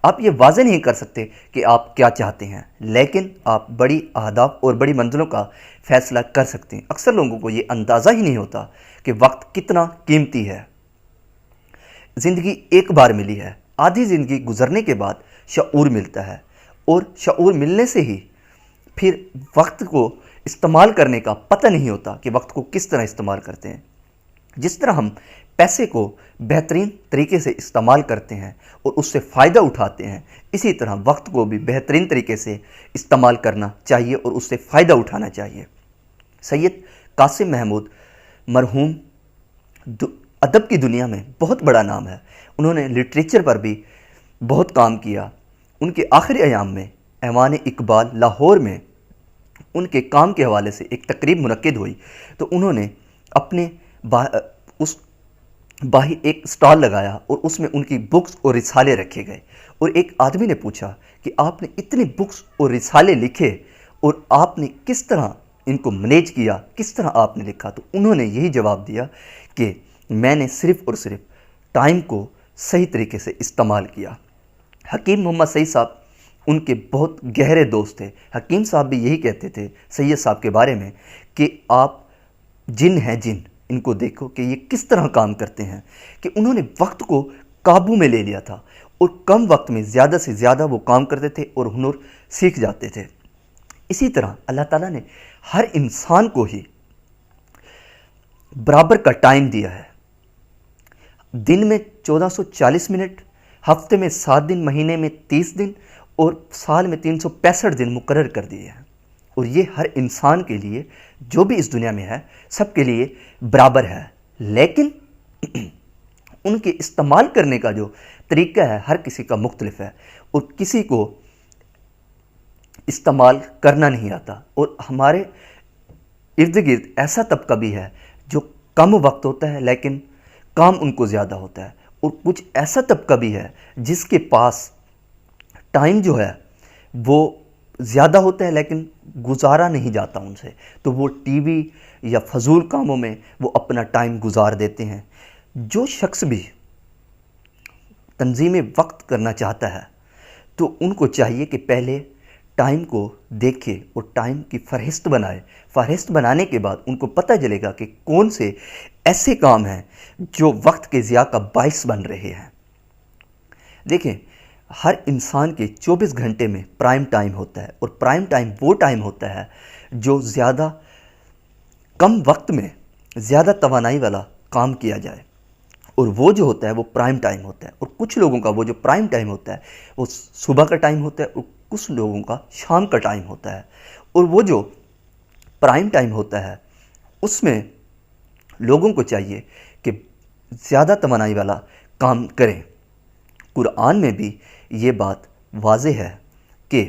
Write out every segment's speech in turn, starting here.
आप ये वाज़ेह नहीं कर सकते कि आप क्या चाहते हैं, लेकिन आप बड़ी अहदाफ और बड़ी मंजिलों का फ़ैसला कर सकते हैं। अक्सर लोगों को ये अंदाज़ा ही नहीं होता कि वक्त कितना कीमती है। ज़िंदगी एक बार मिली है। आधी ज़िंदगी गुजरने के बाद शऊर मिलता है, और शऊर मिलने से ही फिर वक्त को इस्तेमाल करने का पता नहीं होता कि वक्त को किस तरह इस्तेमाल करते हैं। जिस तरह हम पैसे को बेहतरीन तरीके से इस्तेमाल करते हैं और उससे फ़ायदा उठाते हैं, इसी तरह वक्त को भी बेहतरीन तरीके से इस्तेमाल करना चाहिए और उससे फ़ायदा उठाना चाहिए। सैयद कासिम महमूद मरहूम अदब की दुनिया में बहुत बड़ा नाम है। उन्होंने लिटरेचर पर भी बहुत काम किया। उनके आखिरी अयाम में ऐवान इकबाल लाहौर में उनके काम के हवाले से एक तकरीब मुनक्किद हुई, तो उन्होंने अपने उस बाहर एक स्टॉल लगाया और उसमें उनकी बुक्स और रिसाले रखे गए। और एक आदमी ने पूछा कि आपने इतने बुक्स और रिसाले लिखे और आपने किस तरह इनको मैनेज किया, किस तरह आपने लिखा? तो उन्होंने यही जवाब दिया कि मैंने सिर्फ़ और सिर्फ टाइम को सही तरीके से इस्तेमाल किया। हकीम मोहम्मद सईद साहब उनके बहुत गहरे दोस्त थे। हकीम साहब भी यही कहते थे सैयद साहब के बारे में कि आप जिन हैं जिन, इनको देखो कि ये किस तरह काम करते हैं, कि उन्होंने वक्त को काबू में ले लिया था और कम वक्त में ज़्यादा से ज़्यादा वो काम करते थे और हुनर सीख जाते थे। इसी तरह अल्लाह ताला ने हर इंसान को ही बराबर का टाइम दिया है। दिन में 1440 मिनट, हफ्ते में 7 दिन, महीने में 30 दिन और साल में 365 दिन मुकर्रर कर दिए हैं। और ये हर इंसान के लिए, जो भी इस दुनिया में है, सबके लिए बराबर है। लेकिन उनके इस्तेमाल करने का जो तरीका है हर किसी का मुख्तलिफ है और किसी को इस्तेमाल करना नहीं आता। और हमारे इर्द गिर्द ऐसा तबका भी है जो कम वक्त होता है लेकिन काम उनको ज़्यादा होता है, और कुछ ऐसा तबका भी है जिसके पास टाइम जो है वो ज़्यादा होता है लेकिन गुजारा नहीं जाता उनसे, तो वो टीवी या फजूल कामों में वो अपना टाइम गुजार देते हैं। जो शख्स भी तंजीम वक्त करना चाहता है तो उनको चाहिए कि पहले टाइम को देखे और टाइम की फ़हरिस्त बनाए। फ़हरिस्त बनाने के बाद उनको पता चलेगा कि कौन से ऐसे काम हैं जो वक्त के ज़िया का बाइस बन रहे हैं। देखें, हर इंसान के 24 घंटे में प्राइम टाइम होता है, और प्राइम टाइम वो टाइम होता है जो ज़्यादा कम वक्त में ज़्यादा तवानाई वाला काम किया जाए, और वो जो होता है वो प्राइम टाइम होता है। और कुछ लोगों का वो जो प्राइम टाइम होता है वो सुबह का टाइम होता है और कुछ लोगों का शाम का टाइम होता है। और वो जो प्राइम टाइम होता है उसमें लोगों को चाहिए कि ज़्यादा तवानाई वाला काम करें। कुरान में भी ये बात वाज़ेह है कि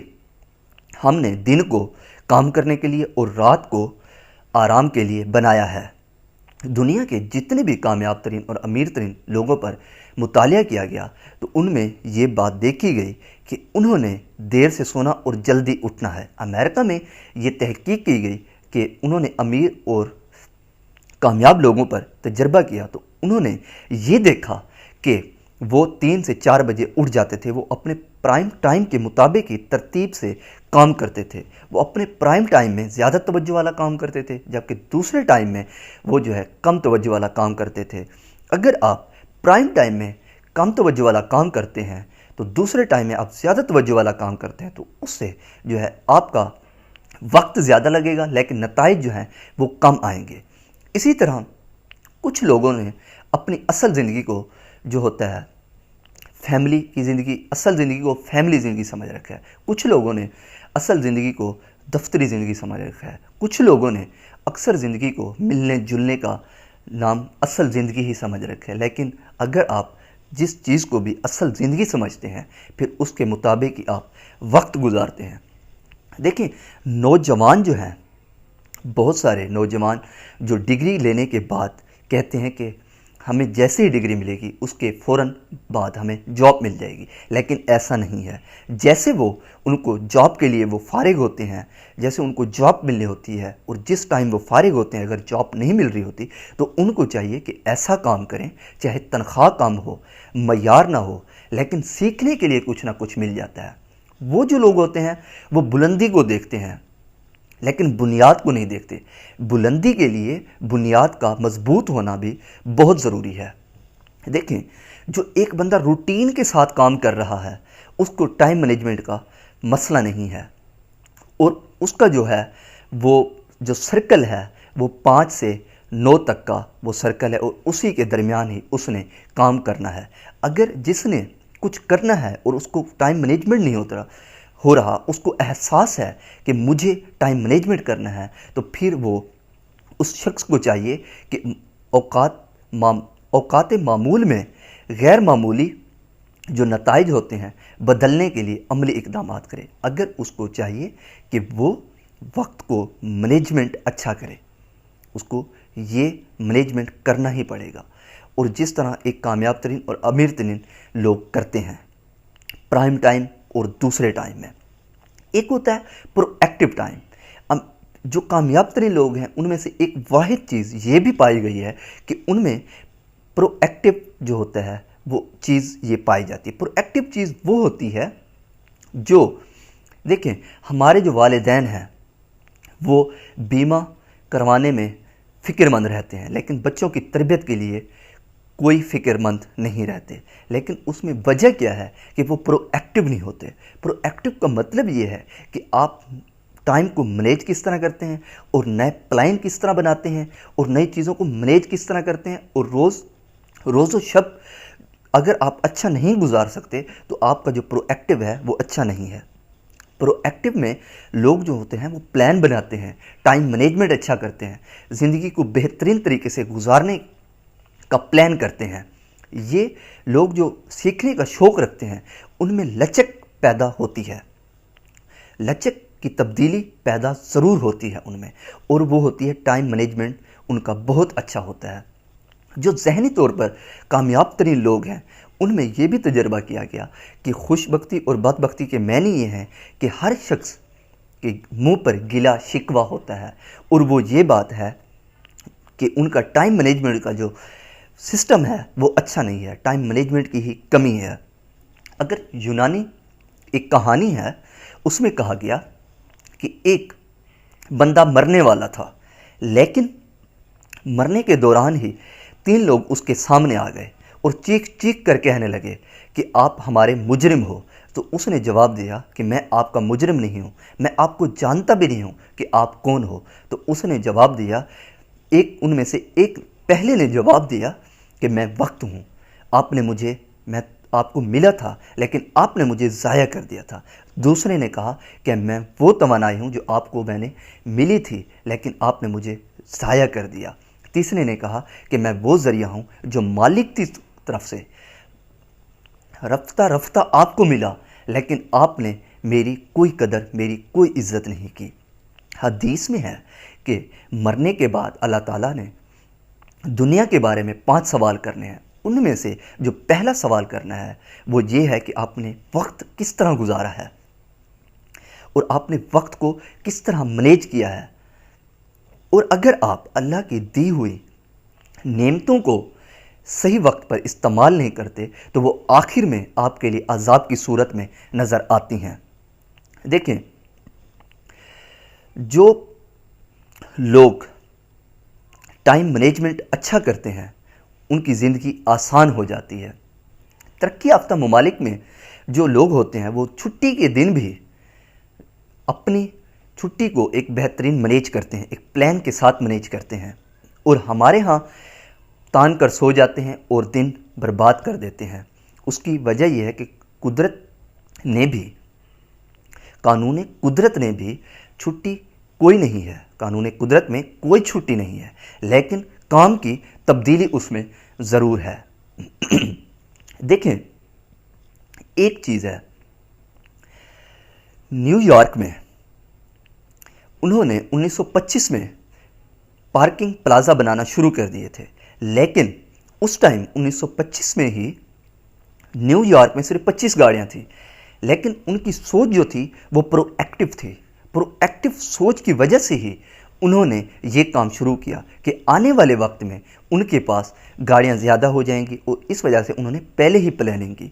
हमने दिन को काम करने के लिए और रात को आराम के लिए बनाया है। दुनिया के जितने भी कामयाब तरीन और अमीर तरीन लोगों पर मुतालिया किया गया तो उनमें ये बात देखी गई कि उन्होंने देर से सोना और जल्दी उठना है। अमेरिका में ये तहकीक की गई कि उन्होंने अमीर और कामयाब लोगों पर तजर्बा किया तो उन्होंने ये देखा कि वो 3 से 4 बजे उठ जाते थे। वो अपने प्राइम टाइम के मुताबिक ही तरतीब से काम करते थे। वो अपने प्राइम टाइम में ज़्यादा तवज्जो वाला काम करते थे, जबकि दूसरे टाइम में वो जो है कम तवज्जो वाला काम करते थे। अगर आप प्राइम टाइम में कम तवज्जो वाला काम करते हैं तो दूसरे टाइम में आप ज़्यादा तवज्जो वाला काम करते हैं, तो उससे जो है आपका वक्त ज़्यादा लगेगा लेकिन नताइज जो हैं वो कम आएंगे। इसी तरह कुछ लोगों ने अपनी असल ज़िंदगी को जो होता है फैमिली की ज़िंदगी, असल ज़िंदगी को फैमिली ज़िंदगी समझ रखा है। कुछ लोगों ने असल ज़िंदगी को दफ्तरी ज़िंदगी समझ रखा है। कुछ लोगों ने अक्सर ज़िंदगी को मिलने जुलने का नाम असल ज़िंदगी ही समझ रखा है। लेकिन अगर आप जिस चीज़ को भी असल ज़िंदगी समझते हैं फिर उसके मुताबिक ही आप वक्त गुजारते हैं। देखिए, नौजवान जो हैं, बहुत सारे नौजवान जो डिग्री लेने के बाद कहते हैं कि हमें जैसे ही डिग्री मिलेगी उसके फ़ौरन बाद हमें जॉब मिल जाएगी, लेकिन ऐसा नहीं है। जैसे वो उनको जॉब के लिए वो फ़ारिग होते हैं, जैसे उनको जॉब मिलनी होती है और जिस टाइम वो फ़ारिग होते हैं अगर जॉब नहीं मिल रही होती तो उनको चाहिए कि ऐसा काम करें चाहे तनख्वाह कम हो, मयार ना हो, लेकिन सीखने के लिए कुछ ना कुछ मिल जाता है। वो जो लोग होते हैं वो बुलंदी को देखते हैं लेकिन बुनियाद को नहीं देखते। बुलंदी के लिए बुनियाद का मजबूत होना भी बहुत ज़रूरी है। देखें, जो एक बंदा रूटीन के साथ काम कर रहा है उसको टाइम मैनेजमेंट का मसला नहीं है, और उसका जो है वो जो सर्कल है वो 5 से 9 तक का वो सर्कल है, और उसी के दरमियान ही उसने काम करना है। अगर जिसने कुछ करना है और उसको टाइम मैनेजमेंट नहीं हो रहा, उसको एहसास है कि मुझे टाइम मैनेजमेंट करना है, तो फिर वो उस शख्स को चाहिए कि औकात मामूल में गैर मामूली जो नताइज होते हैं बदलने के लिए अमली इक़दाम करे। अगर उसको चाहिए कि वो वक्त को मैनेजमेंट अच्छा करे, उसको ये मैनेजमेंट करना ही पड़ेगा। और जिस तरह एक कामयाब तरीन और अमीर तरीन लोग करते हैं प्राइम टाइम और दूसरे टाइम में, एक होता है प्रोएक्टिव टाइम। अब जो कामयाब तरीन लोग हैं उनमें से एक वाहिद चीज़ ये भी पाई गई है कि उनमें प्रोएक्टिव जो होता है वो चीज़ ये पाई जाती है। प्रोएक्टिव चीज़ वो होती है जो, देखें, हमारे जो वालिदैन हैं वो बीमा करवाने में फ़िक्रमंद रहते हैं लेकिन बच्चों की तरबियत के लिए कोई फ़िक्रमंद नहीं रहते। लेकिन उसमें वजह क्या है कि वो प्रोएक्टिव नहीं होते। प्रोएक्टिव का मतलब ये है कि आप टाइम को मैनेज किस तरह करते हैं और नए प्लान किस तरह बनाते हैं और नई चीज़ों को मैनेज किस तरह करते हैं, और रोज़ शब अगर आप अच्छा नहीं गुजार सकते तो आपका जो प्रोएक्टिव है वो अच्छा नहीं है। प्रोएक्टिव में लोग जो होते हैं वो प्लान बनाते हैं, टाइम मैनेजमेंट अच्छा करते हैं, ज़िंदगी को बेहतरीन तरीके से गुजारने का प्लान करते हैं। ये लोग जो सीखने का शौक़ रखते हैं उनमें लचक पैदा होती है, लचक की तब्दीली पैदा ज़रूर होती है उनमें, और वो होती है टाइम मैनेजमेंट उनका बहुत अच्छा होता है। जो ज़हनी तौर पर कामयाब तरीन लोग हैं उनमें यह भी तजर्बा किया गया कि खुशबख्ती और बदबख्ती के मायने ये हैं कि हर शख्स के मुंह पर गिला शिकवा होता है, और वो ये बात है कि उनका टाइम मैनेजमेंट का जो सिस्टम है वो अच्छा नहीं है, टाइम मैनेजमेंट की ही कमी है। अगर यूनानी एक कहानी है उसमें कहा गया कि एक बंदा मरने वाला था, लेकिन मरने के दौरान ही 3 लोग उसके सामने आ गए और चीख चीख कर कहने लगे कि आप हमारे मुजरिम हो। तो उसने जवाब दिया कि मैं आपका मुजरिम नहीं हूँ, मैं आपको जानता भी नहीं हूँ कि आप कौन हो। तो उसने जवाब दिया, एक उनमें से एक पहले ने जवाब दिया कि मैं वक्त हूँ, मैं आपको मिला था लेकिन आपने मुझे ज़ाया कर दिया था। दूसरे ने कहा कि मैं वो तवानाई हूँ जो आपको मैंने मिली थी लेकिन आपने मुझे ज़ाया कर दिया। तीसरे ने कहा कि मैं वो ज़रिया हूँ जो मालिक की तरफ से रफ्ता रफ्ता आपको मिला लेकिन आपने मेरी कोई कदर, मेरी कोई इज़्ज़त नहीं की। हदीस में है कि मरने के बाद अल्लाह ताला ने दुनिया के बारे में 5 सवाल करने हैं। उनमें से जो पहला सवाल करना है वो ये है कि आपने वक्त किस तरह गुजारा है और आपने वक्त को किस तरह मैनेज किया है। और अगर आप अल्लाह की दी हुई नेमतों को सही वक्त पर इस्तेमाल नहीं करते तो वो आखिर में आपके लिए अजाब की सूरत में नज़र आती हैं। देखें, जो लोग टाइम मैनेजमेंट अच्छा करते हैं उनकी ज़िंदगी आसान हो जाती है। तरक्की याफ्ता ममालिक में जो लोग होते हैं वो छुट्टी के दिन भी अपनी छुट्टी को एक बेहतरीन मैनेज करते हैं, एक प्लान के साथ मैनेज करते हैं, और हमारे यहाँ तान कर सो जाते हैं और दिन बर्बाद कर देते हैं। उसकी वजह यह है कि कानून कुदरत ने भी छुट्टी कोई नहीं है, कानून कुदरत में कोई छुट्टी नहीं है, लेकिन काम की तब्दीली उसमें ज़रूर है। देखें, एक चीज़ है, न्यूयॉर्क में उन्होंने 1925 में पार्किंग प्लाज़ा बनाना शुरू कर दिए थे, लेकिन उस टाइम 1925 में ही न्यूयॉर्क में सिर्फ 25 गाड़ियाँ थी, लेकिन उनकी सोच जो थी वो प्रोएक्टिव थी। प्रोएक्टिव सोच की वजह से ही उन्होंने ये काम शुरू किया कि आने वाले वक्त में उनके पास गाड़ियाँ ज़्यादा हो जाएंगी, और इस वजह से उन्होंने पहले ही प्लानिंग की।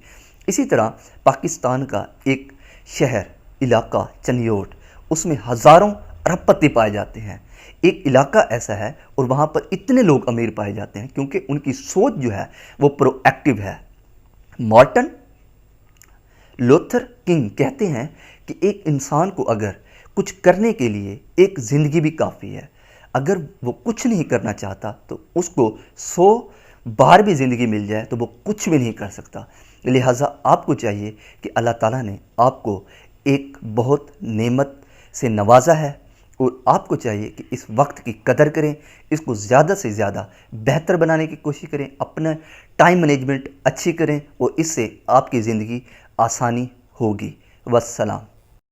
इसी तरह पाकिस्तान का एक शहर इलाका चनियोट, उसमें हज़ारों अरबपति पाए जाते हैं। एक इलाका ऐसा है और वहाँ पर इतने लोग अमीर पाए जाते हैं क्योंकि उनकी सोच जो है वो प्रोएक्टिव है। मार्टिन लूथर किंग कहते हैं कि एक इंसान को अगर कुछ करने के लिए एक ज़िंदगी भी काफ़ी है। अगर वो कुछ नहीं करना चाहता तो उसको 100 बार भी ज़िंदगी मिल जाए तो वो कुछ भी नहीं कर सकता। लिहाजा आपको चाहिए कि अल्लाह ताला ने आपको एक बहुत नेमत से नवाजा है और आपको चाहिए कि इस वक्त की कदर करें, इसको ज़्यादा से ज़्यादा बेहतर बनाने की कोशिश करें, अपना टाइम मैनेजमेंट अच्छी करें और इससे आपकी ज़िंदगी आसानी होगी। वस्सलाम।